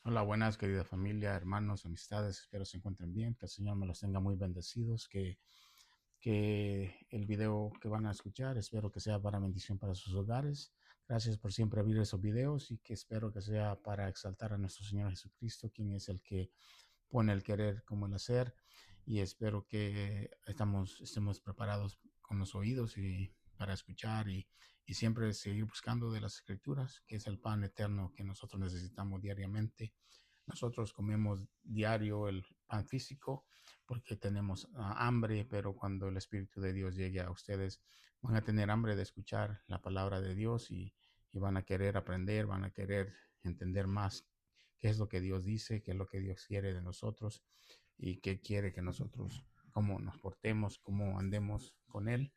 Hola, buenas, querida familia, hermanos, amistades. Espero se encuentren bien, que el Señor me los tenga muy bendecidos, que el video que van a escuchar, espero que sea para bendición para sus hogares. Gracias por siempre abrir esos videos y que espero que sea para exaltar a nuestro Señor Jesucristo, quien es el que pone el querer como el hacer. Y espero que estemos preparados con los oídos y para escuchar y siempre seguir buscando de las escrituras, que es el pan eterno que nosotros necesitamos diariamente. Nosotros comemos diario el pan físico porque tenemos hambre, pero cuando el Espíritu de Dios llegue a ustedes, van a tener hambre de escuchar la palabra de Dios y van a querer aprender, van a querer entender más qué es lo que Dios dice, qué es lo que Dios quiere de nosotros y qué quiere que nosotros, cómo nos portemos, cómo andemos con Él.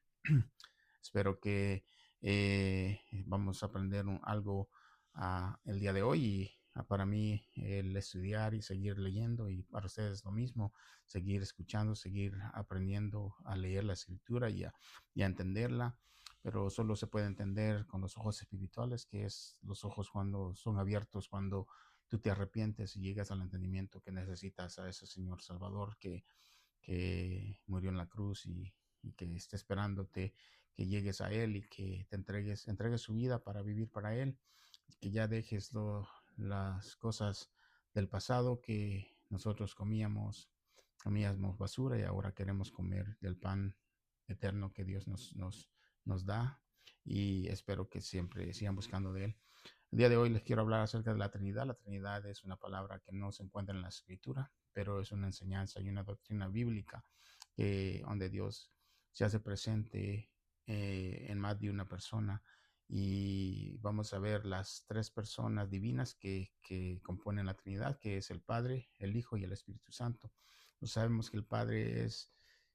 Espero que vamos a aprender algo el día de hoy y para mí el estudiar y seguir leyendo y para ustedes lo mismo, seguir escuchando, seguir aprendiendo a leer la escritura y a entenderla, pero solo se puede entender con los ojos espirituales, que es los ojos cuando son abiertos, cuando tú te arrepientes y llegas al entendimiento que necesitas a ese Señor Salvador que murió en la cruz y que está esperándote que llegues a Él y que te entregues su vida para vivir para Él, que ya dejes las cosas del pasado que nosotros comíamos basura y ahora queremos comer del pan eterno que Dios nos da y espero que siempre sigan buscando de Él. El día de hoy les quiero hablar acerca de la Trinidad. La Trinidad es una palabra que no se encuentra en la Escritura, pero es una enseñanza y una doctrina bíblica donde Dios se hace presente en más de una persona. Y vamos a ver las tres personas divinas que componen la Trinidad, que es el Padre, el Hijo y el Espíritu Santo. Pues sabemos que el Padre es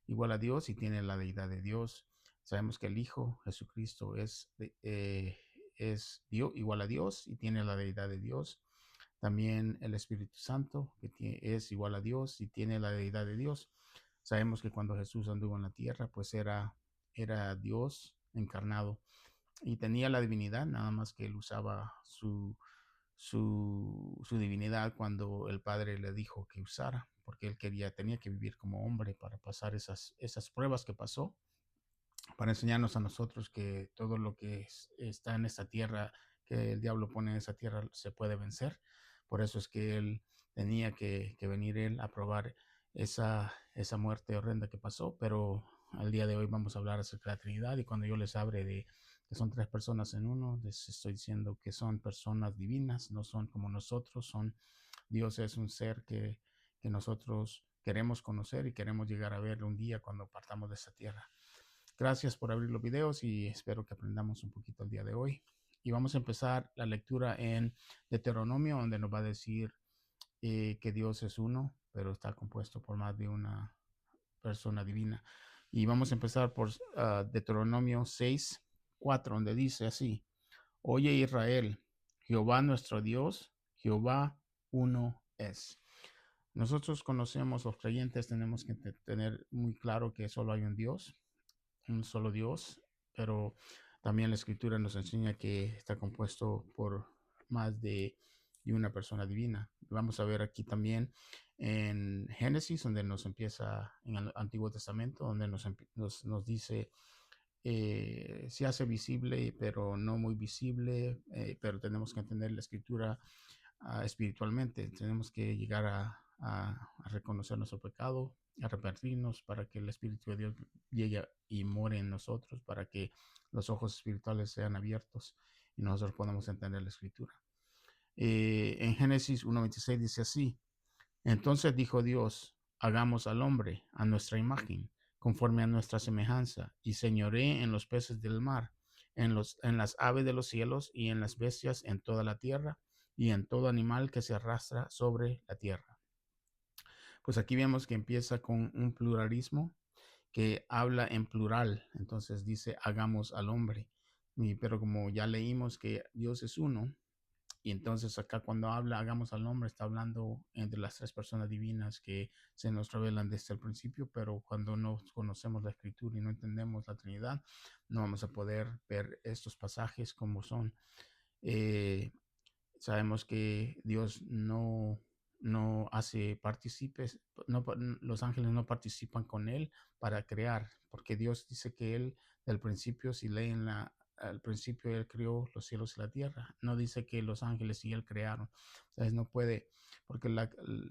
igual a Dios y tiene la deidad de Dios. Sabemos que el Hijo, Jesucristo, es Dios, igual a Dios y tiene la deidad de Dios. También el Espíritu Santo, es igual a Dios y tiene la deidad de Dios. Sabemos que cuando Jesús anduvo en la tierra, pues era Dios encarnado y tenía la divinidad, nada más que él usaba su divinidad cuando el Padre le dijo que usara, porque él tenía que vivir como hombre para pasar esas pruebas que pasó, para enseñarnos a nosotros que todo lo que está en esta tierra, que el diablo pone en esa tierra, se puede vencer. Por eso es que él tenía que venir él a probar esa muerte horrenda que pasó, pero al día de hoy vamos a hablar acerca de la Trinidad y cuando yo les hable de que son tres personas en uno, les estoy diciendo que son personas divinas, no son como nosotros, Dios es un ser que nosotros queremos conocer y queremos llegar a ver un día cuando partamos de esta tierra. Gracias por abrir los videos y espero que aprendamos un poquito el día de hoy. Y vamos a empezar la lectura en Deuteronomio, donde nos va a decir que Dios es uno, pero está compuesto por más de una persona divina. Y vamos a empezar por Deuteronomio 6:4, donde dice así: Oye Israel, Jehová nuestro Dios, Jehová uno es. Nosotros conocemos, los creyentes tenemos que tener muy claro que solo hay un solo Dios, pero también la escritura nos enseña que está compuesto por más de una persona divina. Vamos a ver aquí también en Génesis, donde nos empieza en el Antiguo Testamento, donde nos dice, se hace visible, pero no muy visible, pero tenemos que entender la escritura espiritualmente. Tenemos que llegar a reconocer nuestro pecado, a arrepentirnos para que el Espíritu de Dios llegue y more en nosotros, para que los ojos espirituales sean abiertos y nosotros podamos entender la escritura. En Génesis 1:26 dice así: Entonces dijo Dios, hagamos al hombre a nuestra imagen, conforme a nuestra semejanza, y señoree en los peces del mar, en las aves de los cielos, y en las bestias en toda la tierra, y en todo animal que se arrastra sobre la tierra. Pues aquí vemos que empieza con un pluralismo que habla en plural, entonces dice hagamos al hombre. Pero como ya leímos que Dios es uno, y entonces acá cuando habla hagamos al hombre, está hablando entre las tres personas divinas que se nos revelan desde el principio, pero cuando no conocemos la escritura y no entendemos la Trinidad, no vamos a poder ver estos pasajes como son. Eh, Sabemos que Dios no hace partícipes, los ángeles no participan con Él para crear, porque Dios dice que Él, del principio, si leen al principio Él creó los cielos y la tierra. No dice que los ángeles y Él crearon. Entonces no puede, porque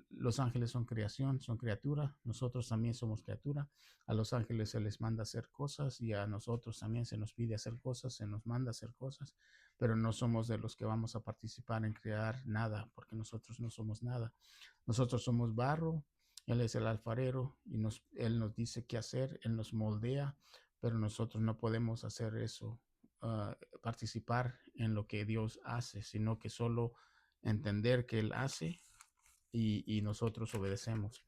los ángeles son creación, son criatura. Nosotros también somos criatura. A los ángeles se les manda hacer cosas y a nosotros también se nos pide hacer cosas, se nos manda hacer cosas, pero no somos de los que vamos a participar en crear nada, porque nosotros no somos nada. Nosotros somos barro, Él es el alfarero y Él nos dice qué hacer, Él nos moldea, pero nosotros no podemos hacer eso, participar en lo que Dios hace, sino que solo entender que Él hace y nosotros obedecemos.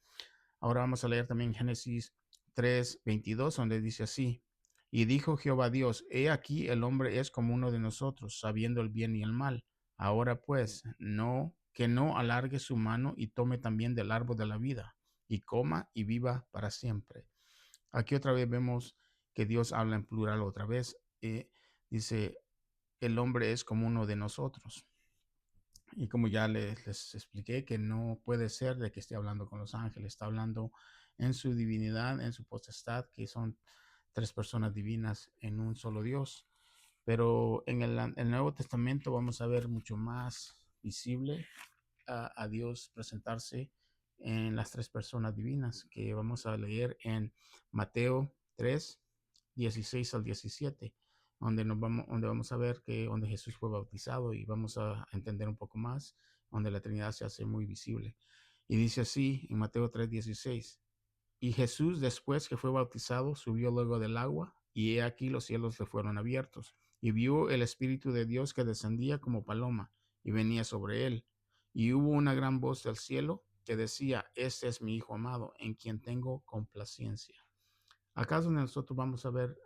Ahora vamos a leer también Génesis 3:22, donde dice así: y dijo Jehová Dios, he aquí el hombre es como uno de nosotros, sabiendo el bien y el mal. Ahora pues, que no alargue su mano y tome también del árbol de la vida, y coma y viva para siempre. Aquí otra vez vemos que Dios habla en plural otra vez. Dice, el hombre es como uno de nosotros. Y como ya les expliqué, que no puede ser de que esté hablando con los ángeles, está hablando en su divinidad, en su potestad, que son tres personas divinas en un solo Dios. Pero en el Nuevo Testamento vamos a ver mucho más visible a Dios presentarse en las tres personas divinas, que vamos a leer en Mateo 3, 16 al 17, donde vamos a ver que donde Jesús fue bautizado y vamos a entender un poco más, donde la Trinidad se hace muy visible. Y dice así en Mateo 3:16: y Jesús, después que fue bautizado, subió luego del agua, y he aquí los cielos le fueron abiertos, y vio el Espíritu de Dios que descendía como paloma, y venía sobre él. Y hubo una gran voz del cielo que decía: este es mi Hijo amado, en quien tengo complacencia. Acá es donde nosotros vamos a ver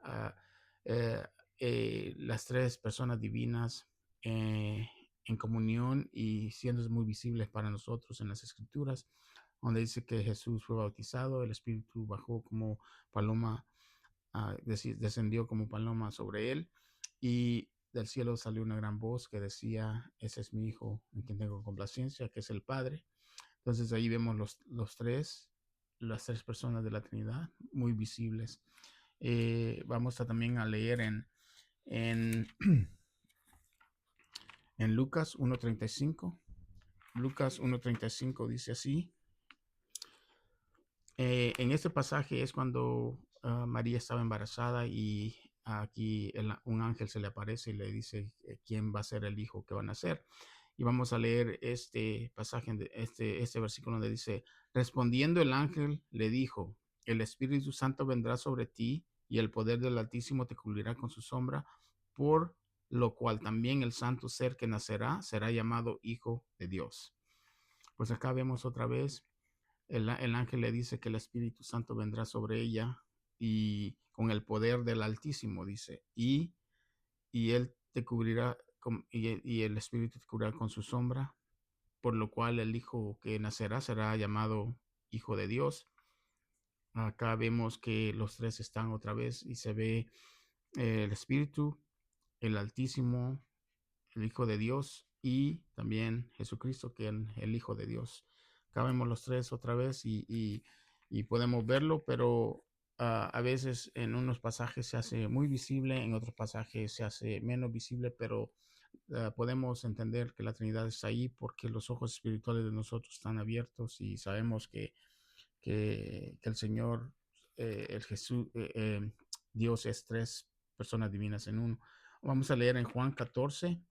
eh, las tres personas divinas en comunión y siendo muy visibles para nosotros en las Escrituras, donde dice que Jesús fue bautizado, el Espíritu bajó como paloma, descendió como paloma sobre él, y del cielo salió una gran voz que decía: ese es mi Hijo en quien tengo complacencia, que es el Padre. Entonces ahí vemos las tres personas de la Trinidad muy visibles. Vamos también a leer en, en Lucas 1:35. Lucas 1:35 dice así. En este pasaje es cuando María estaba embarazada y aquí un ángel se le aparece y le dice quién va a ser el hijo que van a nacer. Y vamos a leer este pasaje, este versículo donde dice: respondiendo el ángel le dijo, el Espíritu Santo vendrá sobre ti y el poder del Altísimo te cubrirá con su sombra, por lo cual también el santo ser que nacerá será llamado Hijo de Dios. Pues acá vemos otra vez, el ángel le dice que el Espíritu Santo vendrá sobre ella y con el poder del Altísimo, dice, y él te cubrirá, y el Espíritu te cubrirá con su sombra, por lo cual el hijo que nacerá será llamado Hijo de Dios. Acá vemos que los tres están otra vez y se ve el Espíritu, el Altísimo, el Hijo de Dios y también Jesucristo, que es el Hijo de Dios. Acá vemos los tres otra vez y podemos verlo, pero a veces en unos pasajes se hace muy visible, en otros pasajes se hace menos visible, pero podemos entender que la Trinidad está ahí porque los ojos espirituales de nosotros están abiertos y sabemos que el Señor, el Jesús, Dios es tres personas divinas en uno. Vamos a leer en Juan 14.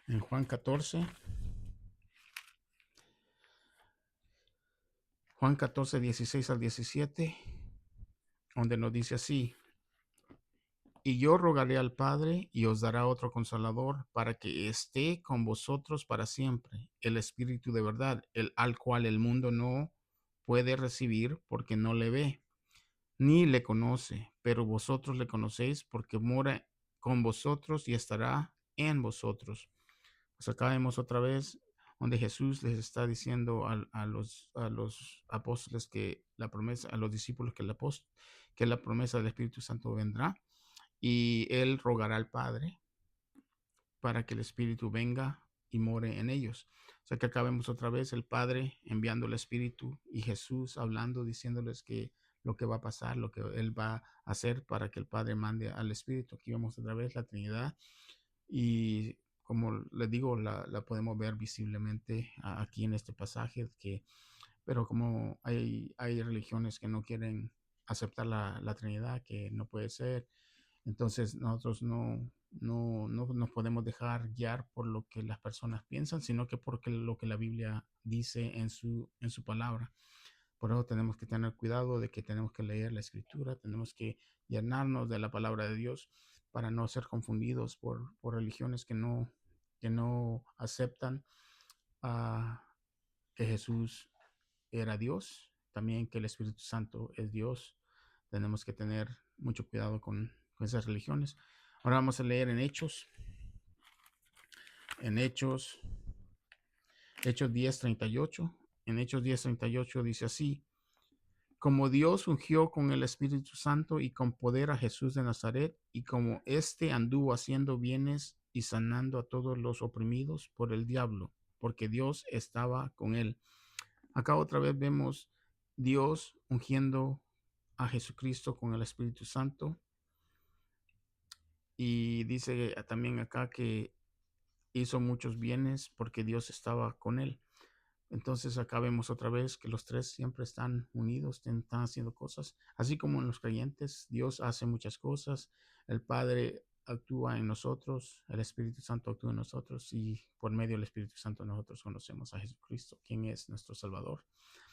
En Juan 14, 16 al 17, donde nos dice así: y yo rogaré al Padre y os dará otro consolador para que esté con vosotros para siempre, el Espíritu de verdad, al cual el mundo no puede recibir porque no le ve, ni le conoce, pero vosotros le conocéis porque mora con vosotros y estará en vosotros. Pues acá vemos otra vez donde Jesús les está diciendo a los apóstoles que la promesa, a los discípulos que la promesa del Espíritu Santo vendrá y él rogará al Padre para que el Espíritu venga y more en ellos. O sea que acá vemos otra vez el Padre enviando el Espíritu y Jesús hablando, diciéndoles que lo que va a pasar, lo que Él va a hacer para que el Padre mande al Espíritu. Aquí vemos otra vez la Trinidad y como les digo, la podemos ver visiblemente aquí en este pasaje, pero como hay religiones que no quieren aceptar la Trinidad, que no puede ser, entonces nosotros no nos podemos dejar guiar por lo que las personas piensan, sino que por lo que la Biblia dice en su palabra. Por eso tenemos que tener cuidado de que tenemos que leer la escritura, tenemos que llenarnos de la palabra de Dios para no ser confundidos por religiones que no aceptan a que Jesús era Dios, también que el Espíritu Santo es Dios. Tenemos que tener mucho cuidado con esas religiones. Ahora vamos a leer en Hechos 10:38. En Hechos 10:38 dice así: como Dios ungió con el Espíritu Santo y con poder a Jesús de Nazaret, y como éste anduvo haciendo bienes y sanando a todos los oprimidos por el diablo, porque Dios estaba con él. Acá otra vez vemos Dios ungiendo a Jesucristo con el Espíritu Santo. Y dice también acá que hizo muchos bienes porque Dios estaba con él. Entonces acá vemos otra vez que los tres siempre están unidos, están haciendo cosas. Así como en los creyentes, Dios hace muchas cosas. El Padre actúa en nosotros, el Espíritu Santo actúa en nosotros y por medio del Espíritu Santo nosotros conocemos a Jesucristo, quien es nuestro Salvador.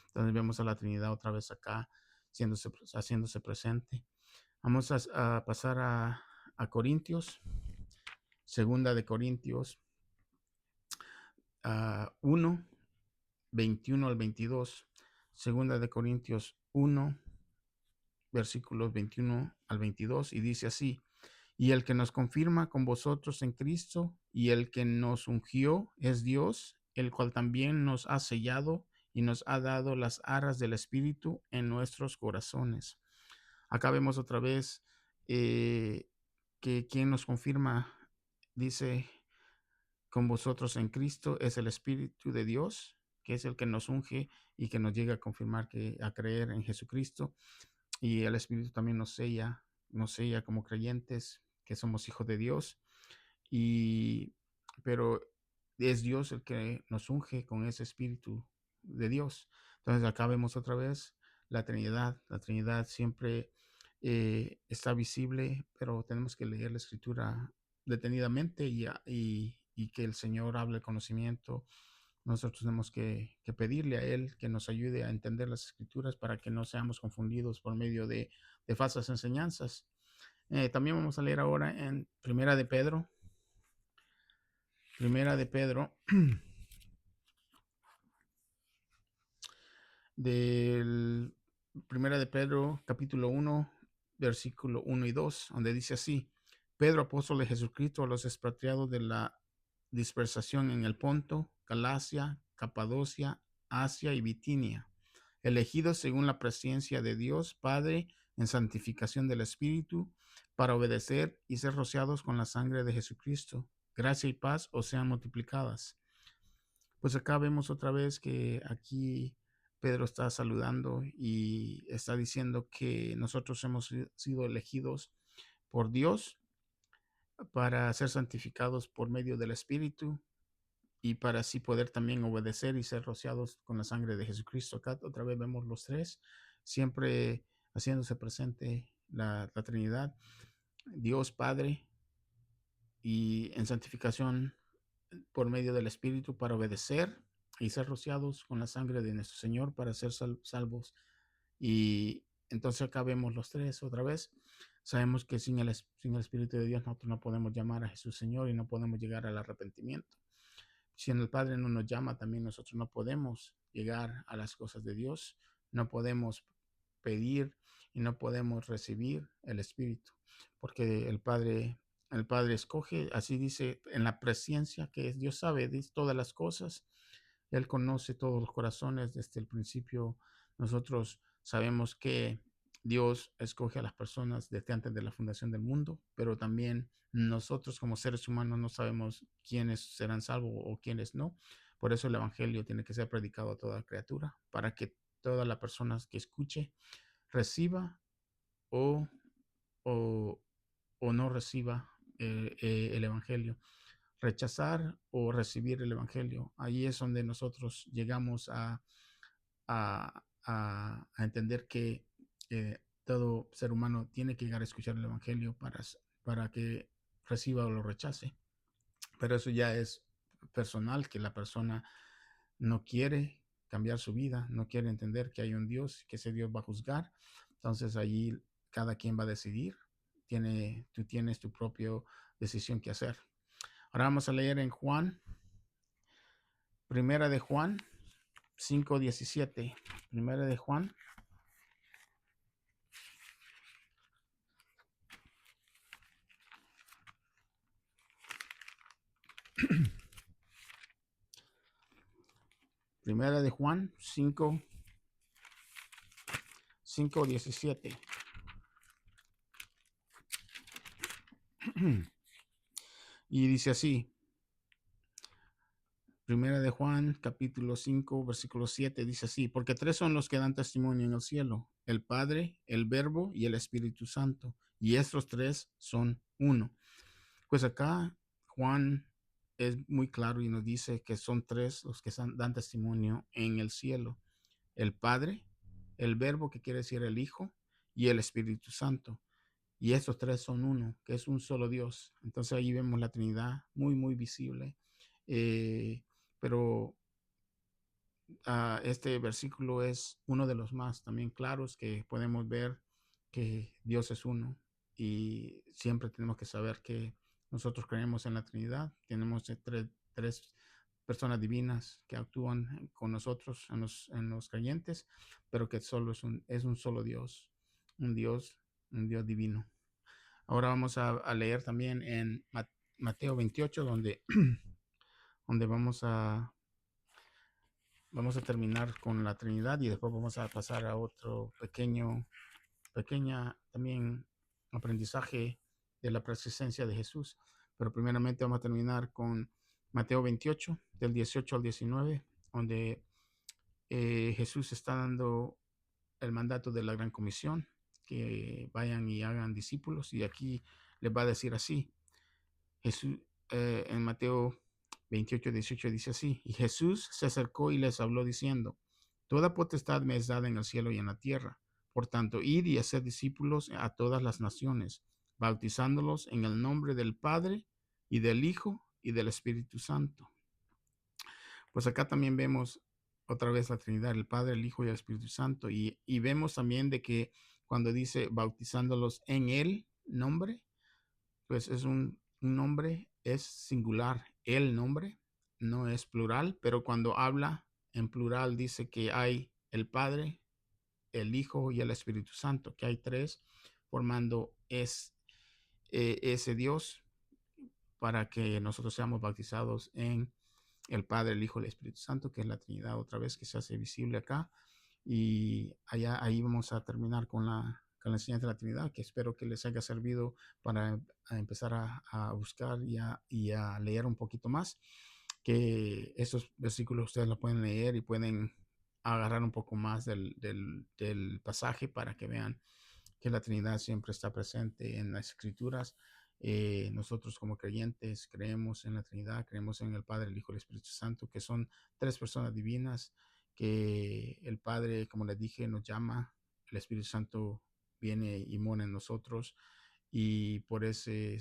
Entonces vemos a la Trinidad otra vez acá haciéndose presente. Vamos a pasar a Corintios, segunda de Corintios 1, 21 al 22, segunda de Corintios 1, versículos 21 al 22, y dice así: y el que nos confirma con vosotros en Cristo y el que nos ungió es Dios, el cual también nos ha sellado y nos ha dado las arras del Espíritu en nuestros corazones. Acá vemos otra vez que quien nos confirma, dice, con vosotros en Cristo es el Espíritu de Dios, que es el que nos unge y que nos llega a confirmar a creer en Jesucristo. Y el Espíritu también nos sella como creyentes, que somos hijos de Dios. Y, pero es Dios el que nos unge con ese Espíritu de Dios. Entonces acá vemos otra vez la Trinidad. La Trinidad siempre está visible, pero tenemos que leer la Escritura detenidamente y que el Señor hable el conocimiento. Nosotros tenemos que pedirle a Él que nos ayude a entender las Escrituras para que no seamos confundidos por medio de falsas enseñanzas. También vamos a leer ahora en Primera de Pedro, del Primera de Pedro, capítulo 1, versículo 1 y 2, donde dice así: Pedro, apóstol de Jesucristo, a los expatriados de la dispersación en el Ponto, Galacia, Capadocia, Asia y Bitinia, elegidos según la presencia de Dios Padre en santificación del Espíritu, para obedecer y ser rociados con la sangre de Jesucristo. Gracia y paz os sean multiplicadas. Pues acá vemos otra vez que aquí Pedro está saludando y está diciendo que nosotros hemos sido elegidos por Dios para ser santificados por medio del Espíritu y para así poder también obedecer y ser rociados con la sangre de Jesucristo. Acá otra vez vemos los tres, siempre haciéndose presente la Trinidad, Dios Padre, y en santificación por medio del Espíritu para obedecer y ser rociados con la sangre de nuestro Señor para ser salvos. Y entonces acá vemos los tres otra vez. Sabemos que sin el Espíritu de Dios nosotros no podemos llamar a Jesús Señor y no podemos llegar al arrepentimiento. Si el Padre no nos llama, también nosotros no podemos llegar a las cosas de Dios, no podemos pedir y no podemos recibir el Espíritu, porque el Padre escoge, así dice, en la presencia que es, Dios sabe de todas las cosas, Él conoce todos los corazones desde el principio. Nosotros sabemos que Dios escoge a las personas desde antes de la fundación del mundo, pero también nosotros como seres humanos no sabemos quiénes serán salvos o quiénes no. Por eso el Evangelio tiene que ser predicado a toda criatura, para que toda la persona que escuche reciba o, o, o no reciba el Evangelio. Rechazar o recibir el Evangelio. Ahí es donde nosotros llegamos a entender que todo ser humano tiene que llegar a escuchar el Evangelio para que reciba o lo rechace. Pero eso ya es personal, que la persona no quiere cambiar su vida, no quiere entender que hay un Dios, que ese Dios va a juzgar. Entonces allí cada quien va a decidir. Tú tienes tu propia decisión que hacer. Ahora vamos a leer en Juan, primera de Juan 5:17. Primera de Juan. Primera de Juan 5:17. Y dice así, Primera de Juan, capítulo 5, versículo 7, dice así, porque tres son los que dan testimonio en el cielo, el Padre, el Verbo y el Espíritu Santo, y estos tres son uno. Pues acá Juan es muy claro y nos dice que son tres los que dan testimonio en el cielo, el Padre, el Verbo, que quiere decir el Hijo, y el Espíritu Santo. Y estos tres son uno, que es un solo Dios. Entonces ahí vemos la Trinidad muy, muy visible. Eh, pero este versículo es uno de los más también claros que podemos ver que Dios es uno. Y siempre tenemos que saber que nosotros creemos en la Trinidad. Tenemos tres personas divinas que actúan con nosotros en los creyentes, pero que solo es un solo Dios, un Dios, un Dios divino. Ahora vamos a leer también en Mateo 28, donde, donde vamos a terminar con la Trinidad y después vamos a pasar a otro pequeña también aprendizaje de la presencia de Jesús. Pero primeramente vamos a terminar con Mateo 28, del 18 al 19, donde Jesús está dando el mandato de la Gran Comisión, que vayan y hagan discípulos, y aquí les va a decir así. Jesús, en Mateo 28:18 dice así, y Jesús se acercó y les habló diciendo, toda potestad me es dada en el cielo y en la tierra. Por tanto, id y haced discípulos a todas las naciones, bautizándolos en el nombre del Padre y del Hijo y del Espíritu Santo. Pues acá también vemos otra vez la Trinidad, el Padre, el Hijo y el Espíritu Santo. Y vemos también de que cuando dice bautizándolos en el nombre, pues es un nombre, es singular, el nombre, no es plural, pero cuando habla en plural dice que hay el Padre, el Hijo y el Espíritu Santo, que hay tres formando ese Dios para que nosotros seamos bautizados en el Padre, el Hijo y el Espíritu Santo, que es la Trinidad otra vez que se hace visible acá. Y ahí vamos a terminar con la enseñanza de la Trinidad, que espero que les haya servido para empezar a buscar y a leer un poquito más, que esos versículos ustedes lo pueden leer y pueden agarrar un poco más del pasaje para que vean que la Trinidad siempre está presente en las Escrituras. Nosotros como creyentes creemos en la Trinidad, creemos en el Padre, el Hijo y el Espíritu Santo, que son tres personas divinas, que el Padre, como les dije, nos llama, el Espíritu Santo viene y mora en nosotros, y por ese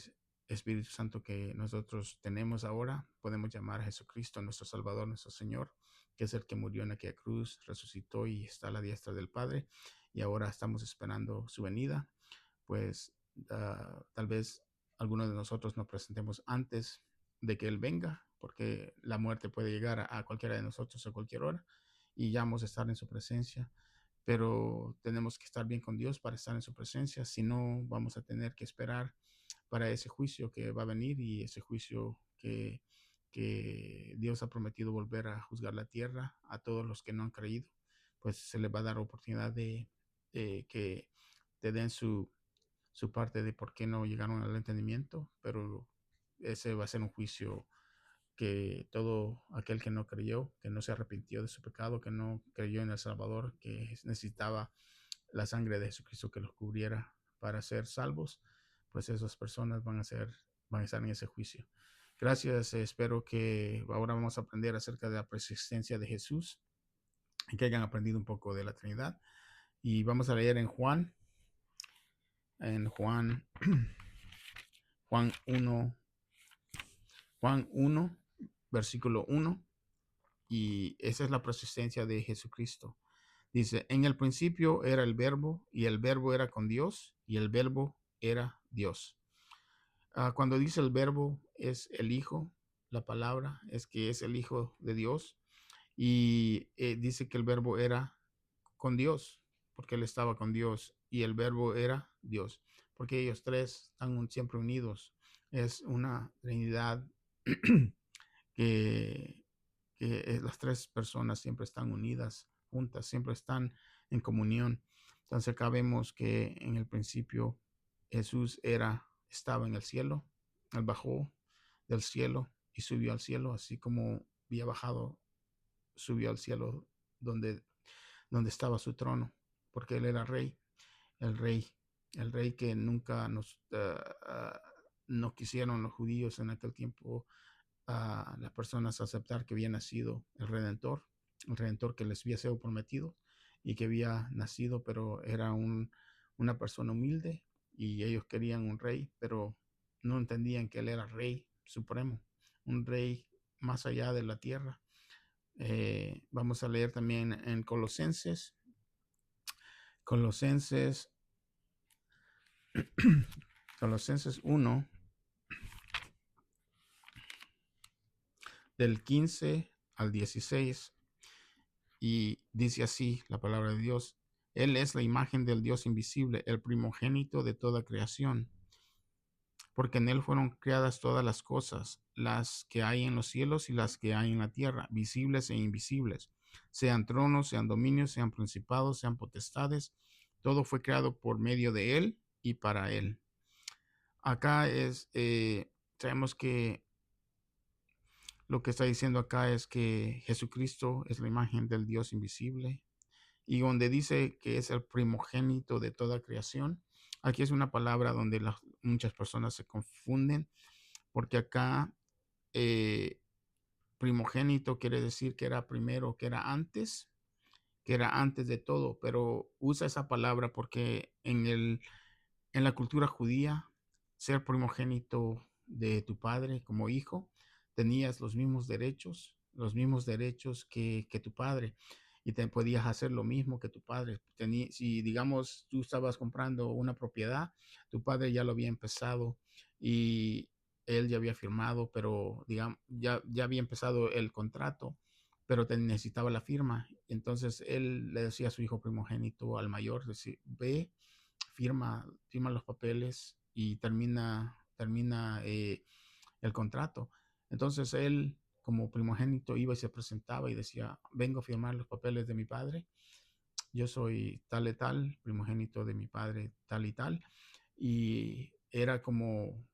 Espíritu Santo que nosotros tenemos ahora, podemos llamar a Jesucristo nuestro Salvador, nuestro Señor, que es el que murió en aquella cruz, resucitó y está a la diestra del Padre, y ahora estamos esperando su venida. Pues tal vez algunos de nosotros nos presentemos antes de que Él venga, porque la muerte puede llegar a cualquiera de nosotros a cualquier hora, y ya vamos a estar en su presencia. Pero tenemos que estar bien con Dios para estar en su presencia, si no vamos a tener que esperar para ese juicio que va a venir, y ese juicio que Dios ha prometido volver a juzgar la tierra a todos los que no han creído. Pues se les va a dar oportunidad de que te den su parte de por qué no llegaron al entendimiento, pero ese va a ser un juicio que todo aquel que no creyó, que no se arrepintió de su pecado, que no creyó en el Salvador, que necesitaba la sangre de Jesucristo que los cubriera para ser salvos, pues esas personas van a estar en ese juicio. Gracias, espero que ahora vamos a aprender acerca de la persistencia de Jesús y que hayan aprendido un poco de la Trinidad. Y vamos a leer en Juan 1, Juan 1, versículo 1, y esa es la persistencia de Jesucristo. Dice, en el principio era el verbo y el verbo era con Dios y el verbo era Dios. Cuando dice el verbo es el Hijo, la palabra es que es el Hijo de Dios y dice que el verbo era con Dios porque él estaba con Dios y el verbo era Dios porque ellos tres están siempre unidos. Es una Trinidad que, las tres personas siempre están unidas, juntas, siempre están en comunión. Entonces acá vemos que en el principio Jesús estaba en el cielo, él bajó del cielo y subió al cielo, así como había bajado, subió al cielo donde, donde estaba su trono, porque él era rey, el rey, el rey que nunca no quisieron los judíos en aquel tiempo a las personas a aceptar que había nacido el redentor que les había sido prometido y que había nacido, pero era una persona humilde y ellos querían un rey, pero no entendían que él era rey supremo, un rey más allá de la tierra. Vamos a leer también en Colosenses, Colosenses 1, del 15 al 16. Y dice así la palabra de Dios. Él es la imagen del Dios invisible, el primogénito de toda creación, porque en él fueron creadas todas las cosas, las que hay en los cielos y las que hay en la tierra, visibles e invisibles, sean tronos, sean dominios, sean principados, sean potestades. Todo fue creado por medio de él y para él. Acá sabemos que lo que está diciendo acá es que Jesucristo es la imagen del Dios invisible, y donde dice que es el primogénito de toda creación. Aquí es una palabra donde muchas personas se confunden, porque acá primogénito quiere decir que era primero, que era antes de todo, pero usa esa palabra porque en la cultura judía, ser primogénito de tu padre como hijo, tenías los mismos derechos que tu padre, y te podías hacer lo mismo que tu padre. Si, digamos, tú estabas comprando una propiedad, tu padre ya lo había empezado y él ya había firmado, pero digamos, ya había empezado el contrato, pero necesitaba la firma. Entonces él le decía a su hijo primogénito, al mayor, decir, ve, firma los papeles y termina el contrato. Entonces él, como primogénito, iba y se presentaba y decía, vengo a firmar los papeles de mi padre, yo soy tal y tal, primogénito de mi padre tal y tal, y era como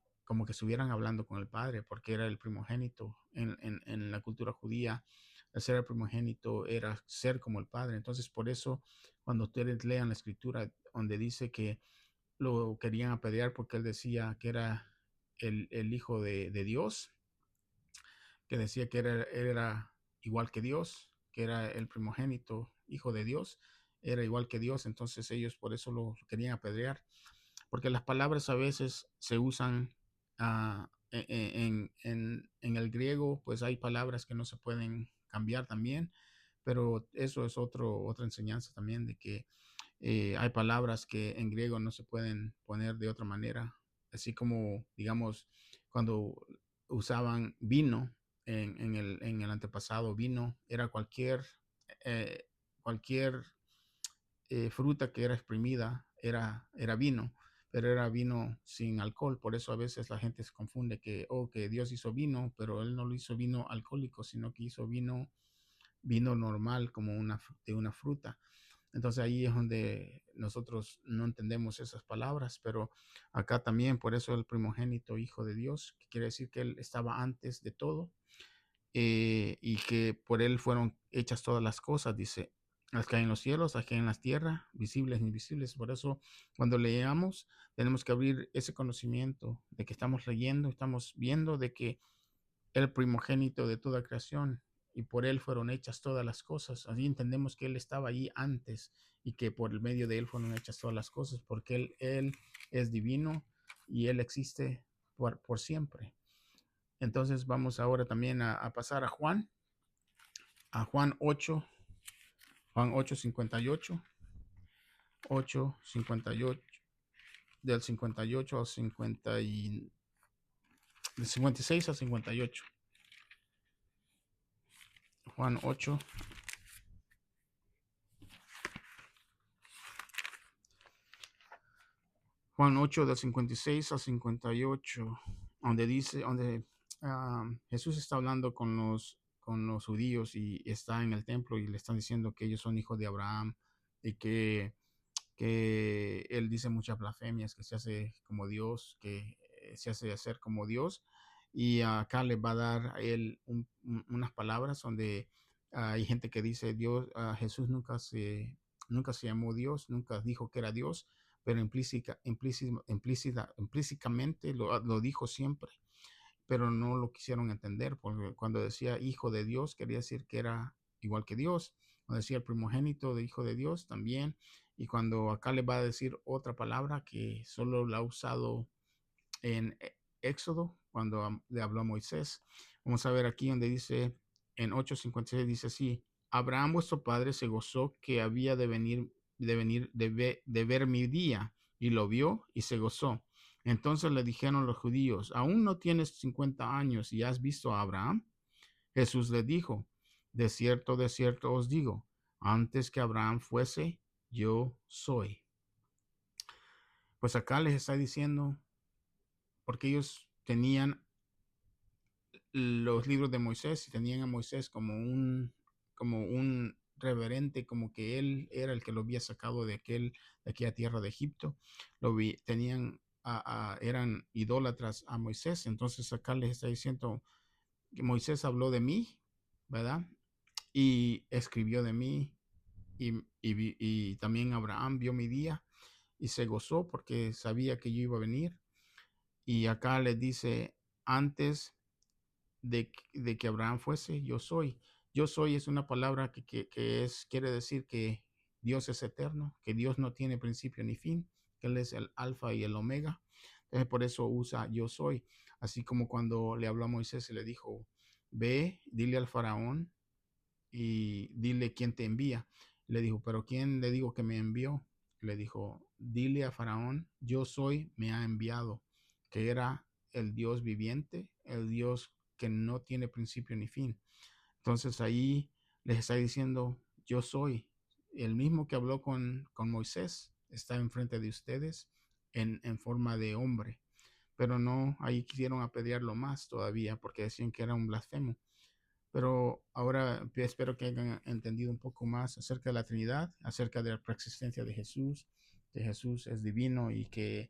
que estuvieran hablando con el padre, porque era el primogénito en la cultura judía. El ser el primogénito era ser como el padre. Entonces, por eso, cuando ustedes lean la escritura donde dice que lo querían apedrear porque él decía que era el hijo de Dios, que decía que era igual que Dios, que era el primogénito, hijo de Dios, era igual que Dios. Entonces ellos por eso lo querían apedrear, porque las palabras a veces se usan en el griego, pues hay palabras que no se pueden cambiar también, pero eso es otra enseñanza también de que hay palabras que en griego no se pueden poner de otra manera, así como, digamos, cuando usaban vino en el antepasado, vino era eh, cualquier fruta que era exprimida, era vino, pero era vino sin alcohol. Por eso a veces la gente se confunde que Dios hizo vino, pero él no lo hizo vino alcohólico, sino que hizo vino normal como de una fruta. Entonces ahí es donde nosotros no entendemos esas palabras, pero acá también, por eso el primogénito hijo de Dios, que quiere decir que él estaba antes de todo, y que por él fueron hechas todas las cosas, dice, las que hay en los cielos, las que hay en las tierras, visibles e invisibles. Por eso, cuando leamos, tenemos que abrir ese conocimiento de que estamos leyendo, estamos viendo de que el primogénito de toda creación y por él fueron hechas todas las cosas. Así entendemos que él estaba allí antes y que por el medio de él fueron hechas todas las cosas, porque él es divino y él existe por siempre. Entonces vamos ahora también a pasar a Juan 8, Juan 8, 58, 8, 58, del 58 al 50 y, del 56 al 58. Juan 8, Juan 8 del 56 al 58, donde dice, donde Jesús está hablando con los judíos y está en el templo y le están diciendo que ellos son hijos de Abraham y que él dice muchas blasfemias, que se hace como Dios, que se hace hacer como Dios. Y acá le va a dar a él unas palabras donde hay gente que dice Dios, Jesús nunca se llamó Dios, nunca dijo que era Dios, pero implícitamente lo dijo siempre, pero no lo quisieron entender, porque cuando decía hijo de Dios quería decir que era igual que Dios, cuando decía el primogénito de hijo de Dios también, y cuando acá le va a decir otra palabra que solo la ha usado en Éxodo, cuando le habló a Moisés. Vamos a ver aquí donde dice, en 8:56 dice así, Abraham vuestro padre se gozó que había de ver mi día, y lo vio y se gozó. Entonces le dijeron los judíos, ¿aún no tienes 50 años y has visto a Abraham? Jesús le dijo, de cierto os digo, antes que Abraham fuese, yo soy. Pues acá les está diciendo, porque ellos tenían los libros de Moisés y tenían a Moisés como un reverente, como que él era el que lo había sacado de aquella tierra de Egipto. Tenían, eran idólatras a Moisés. Entonces acá les está diciendo que Moisés habló de mí, ¿verdad? Y escribió de mí. Y también Abraham vio mi día y se gozó porque sabía que yo iba a venir. Y acá les dice, antes de que Abraham fuese, yo soy. Yo soy es una palabra quiere decir que Dios es eterno, que Dios no tiene principio ni fin, que Él es el alfa y el omega. Entonces por eso usa yo soy. Así como cuando le habló a Moisés y le dijo, ve, dile al faraón y dile quién te envía. Le dijo, pero ¿quién le digo que me envió? Le dijo, dile a Faraón, yo soy, me ha enviado, que era el Dios viviente, el Dios que no tiene principio ni fin. Entonces ahí les está diciendo, yo soy, el mismo que habló con Moisés, está enfrente de ustedes en forma de hombre. Pero no, ahí quisieron apedrearlo más todavía porque decían que era un blasfemo. Pero ahora espero que hayan entendido un poco más acerca de la Trinidad, acerca de la preexistencia de Jesús, que Jesús es divino y que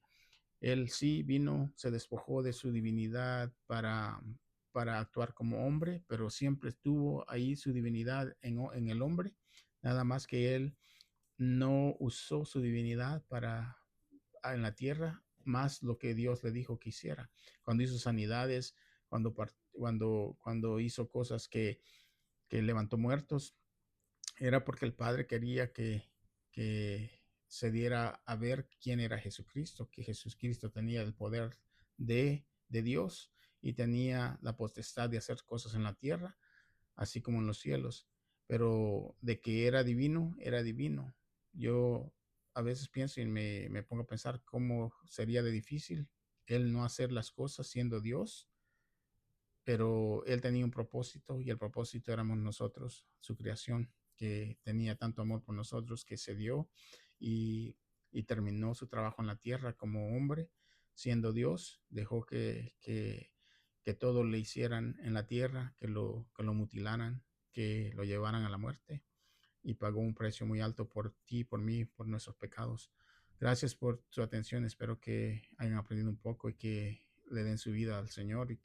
Él sí vino, se despojó de su divinidad para actuar como hombre, pero siempre estuvo ahí su divinidad en el hombre, nada más que Él no usó su divinidad en la tierra más lo que Dios le dijo que hiciera. Cuando hizo sanidades, cuando hizo cosas que levantó muertos, era porque el Padre quería que se diera a ver quién era Jesucristo, que Jesucristo tenía el poder de Dios y tenía la potestad de hacer cosas en la tierra, así como en los cielos. Pero de que era divino, era divino. Yo a veces pienso y me pongo a pensar cómo sería de difícil él no hacer las cosas siendo Dios, pero él tenía un propósito y el propósito éramos nosotros, su creación, que tenía tanto amor por nosotros que se dio y, y terminó su trabajo en la tierra como hombre, siendo Dios, dejó que todo le hicieran en la tierra, que lo mutilaran, que lo llevaran a la muerte. y pagó un precio muy alto por ti, por mí, por nuestros pecados. Gracias por su atención. Espero que hayan aprendido un poco y que le den su vida al Señor y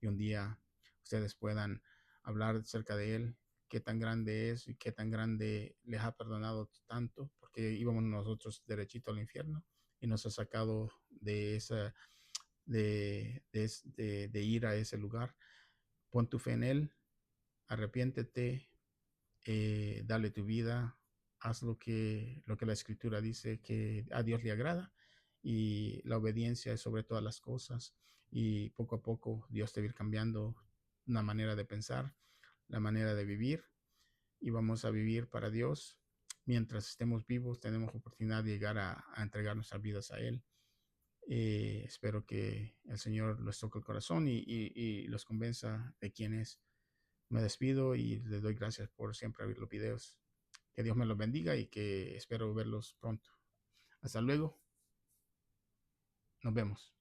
un día ustedes puedan hablar acerca de Él, qué tan grande es y qué tan grande les ha perdonado tanto, porque íbamos nosotros derechito al infierno y nos ha sacado de esa, de ir a ese lugar. Pon tu fe en Él, arrepiéntete, dale tu vida, haz lo que la escritura dice que a Dios le agrada, y la obediencia es sobre todas las cosas, y poco a poco Dios te va a ir cambiando una manera de pensar, la manera de vivir, y vamos a vivir para Dios. Mientras estemos vivos tenemos oportunidad de llegar a entregar nuestras vidas a Él. Espero que el Señor los toque el corazón y los convenza de quién es. Me despido y les doy gracias por siempre ver los videos. Que Dios me los bendiga y que espero verlos pronto. Hasta luego. Nos vemos.